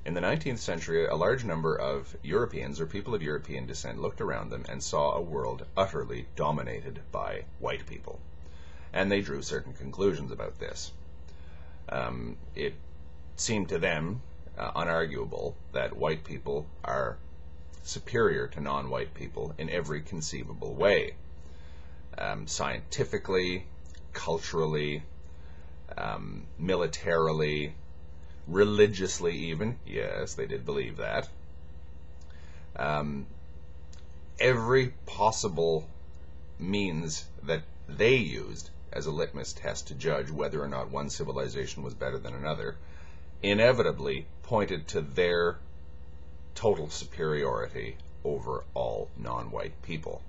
In the 19th century, a large number of Europeans or people of European descent looked around them and saw a world utterly dominated by white people. And they drew certain conclusions about this. It seemed to them unarguable that white people are superior to non-white people in every conceivable way. Scientifically, culturally, militarily, religiously even. Yes, they did believe that. Every possible means that they used as a litmus test to judge whether or not one civilization was better than another inevitably pointed to their total superiority over all non-white people.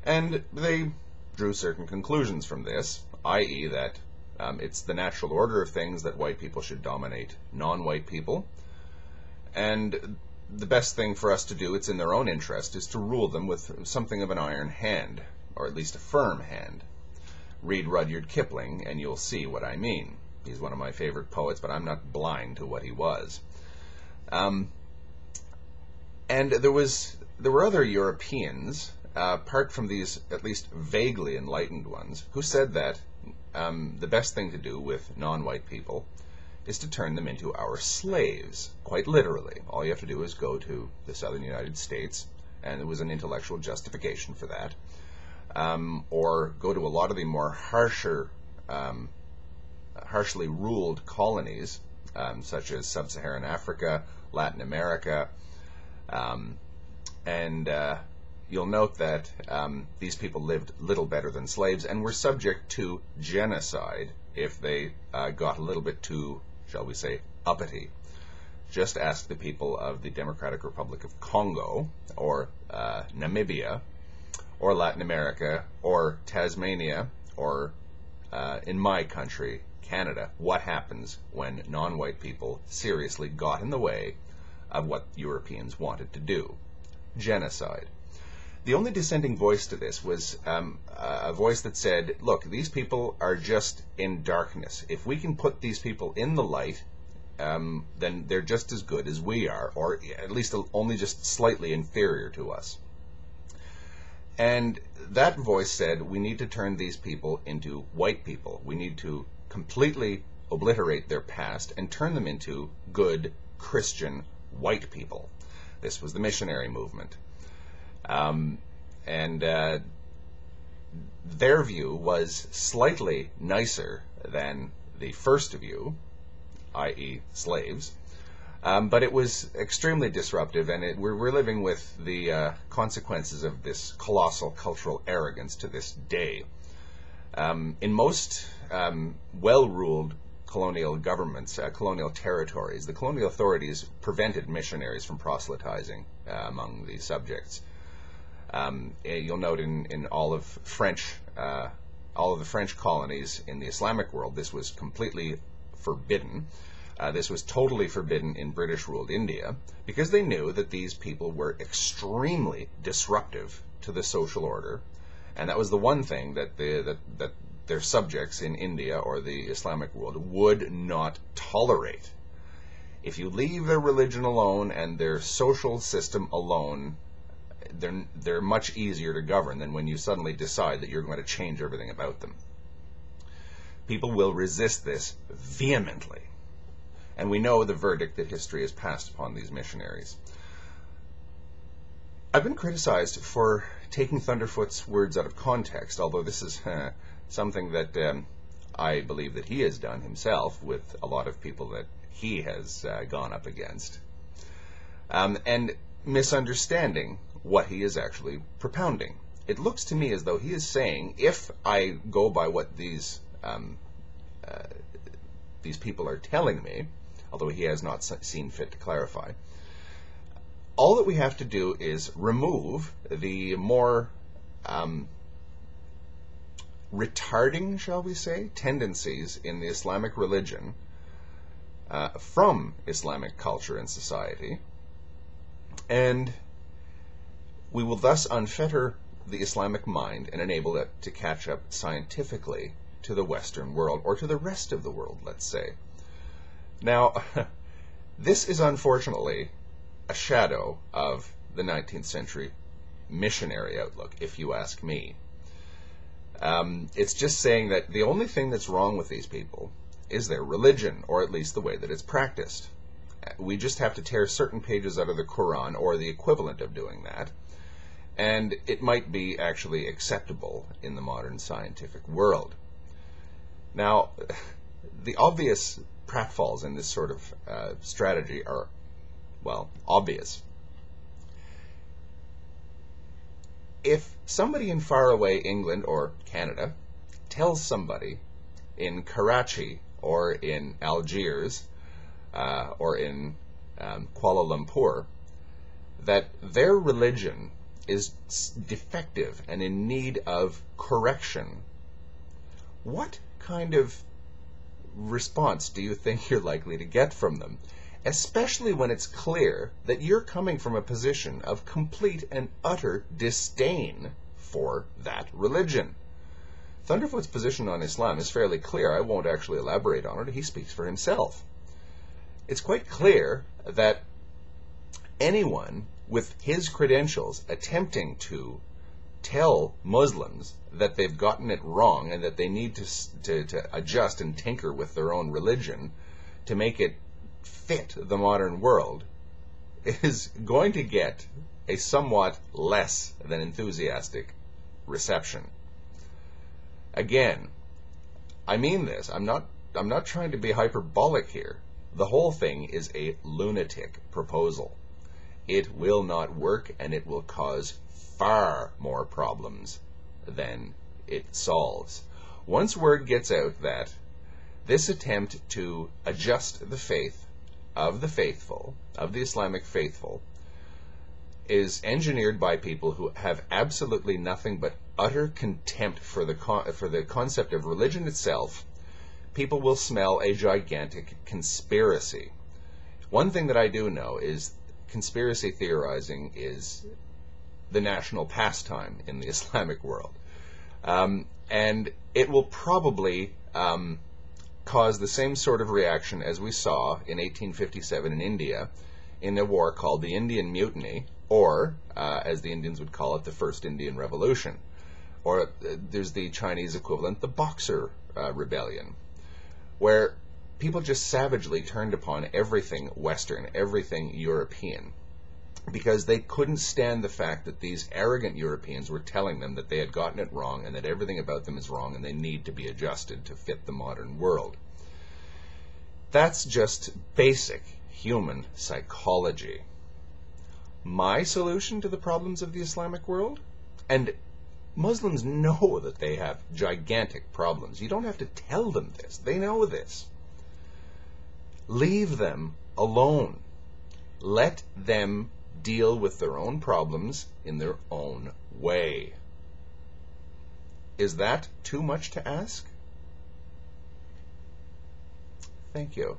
And they drew certain conclusions from this, i.e. that it's the natural order of things that white people should dominate non-white people, and the best thing for us to do, it's in their own interest, is to rule them with something of an iron hand, or at least a firm hand. Read Rudyard Kipling and you'll see what I mean. He's one of my favorite poets, but I'm not blind to what he was. And there were other Europeans, apart from these at least vaguely enlightened ones, who said that the best thing to do with non-white people is to turn them into our slaves, quite literally. All you have to do is go to the southern United States, and there was an intellectual justification for that, or go to a lot of the more harshly ruled colonies, such as sub-Saharan Africa, Latin America, and you'll note that these people lived little better than slaves and were subject to genocide if they got a little bit too, shall we say, uppity. Just ask the people of the Democratic Republic of Congo, or Namibia, or Latin America, or Tasmania, or in my country, Canada, what happens when non-white people seriously got in the way of what Europeans wanted to do. Genocide. The only dissenting voice to this was a voice that said, look, these people are just in darkness. If we can put these people in the light, then they're just as good as we are, or at least only just slightly inferior to us. And that voice said, we need to turn these people into white people. We need to completely obliterate their past and turn them into good Christian white people. This was the missionary movement. Their view was slightly nicer than the first view, i.e. slaves, but it was extremely disruptive, and we're living with the consequences of this colossal cultural arrogance to this day. In most well-ruled colonial governments, colonial territories, the colonial authorities prevented missionaries from proselytizing among the subjects. You'll note in all of the French colonies in the Islamic world, this was completely forbidden. This was totally forbidden in British-ruled India, because they knew that these people were extremely disruptive to the social order, and that was the one thing that their subjects in India or the Islamic world would not tolerate. If you leave their religion alone and their social system alone, they're much easier to govern than when you suddenly decide that you're going to change everything about them. People will resist this vehemently. And we know the verdict that history has passed upon these missionaries. I've been criticized for taking Thunderfoot's words out of context, although this is something that I believe that he has done himself with a lot of people that he has gone up against, and misunderstanding what he is actually propounding. It looks to me as though he is saying, if I go by what these people are telling me, although he has not seen fit to clarify, all that we have to do is remove the more retarding, shall we say, tendencies in the Islamic religion from Islamic culture and society, and we will thus unfetter the Islamic mind and enable it to catch up scientifically to the Western world, or to the rest of the world, let's say. Now, This is unfortunately a shadow of the 19th century missionary outlook, if you ask me. It's just saying that the only thing that's wrong with these people is their religion, or at least the way that it's practiced. We just have to tear certain pages out of the Quran, or the equivalent of doing that, and it might be actually acceptable in the modern scientific world. Now, the obvious pratfalls in this sort of strategy are, well, obvious. If somebody in faraway England or Canada tells somebody in Karachi or in Algiers or in Kuala Lumpur that their religion is defective and in need of correction, what kind of response do you think you're likely to get from them? Especially when it's clear that you're coming from a position of complete and utter disdain for that religion. Thunderfoot's position on Islam is fairly clear. I won't actually elaborate on it. He speaks for himself. It's quite clear that anyone with his credentials attempting to tell Muslims that they've gotten it wrong and that they need to adjust and tinker with their own religion to make it fit the modern world is going to get a somewhat less than enthusiastic reception. Again, I mean this. I'm not trying to be hyperbolic here. The whole thing is a lunatic proposal. It will not work, and it will cause far more problems than it solves. Once word gets out that this attempt to adjust the faith of the faithful, of the Islamic faithful, is engineered by people who have absolutely nothing but utter contempt for the concept of religion itself, people will smell a gigantic conspiracy. One thing that I do know is conspiracy theorizing is the national pastime in the Islamic world. And it will probably cause the same sort of reaction as we saw in 1857 in India in a war called the Indian Mutiny, or, as the Indians would call it, the First Indian Revolution. Or there's the Chinese equivalent, the Boxer Rebellion, where people just savagely turned upon everything Western, everything European, because they couldn't stand the fact that these arrogant Europeans were telling them that they had gotten it wrong and that everything about them is wrong and they need to be adjusted to fit the modern world. That's just basic human psychology. My solution to the problems of the Islamic world? And Muslims know that they have gigantic problems. You don't have to tell them this. They know this. Leave them alone. Let them deal with their own problems in their own way. Is that too much to ask? Thank you.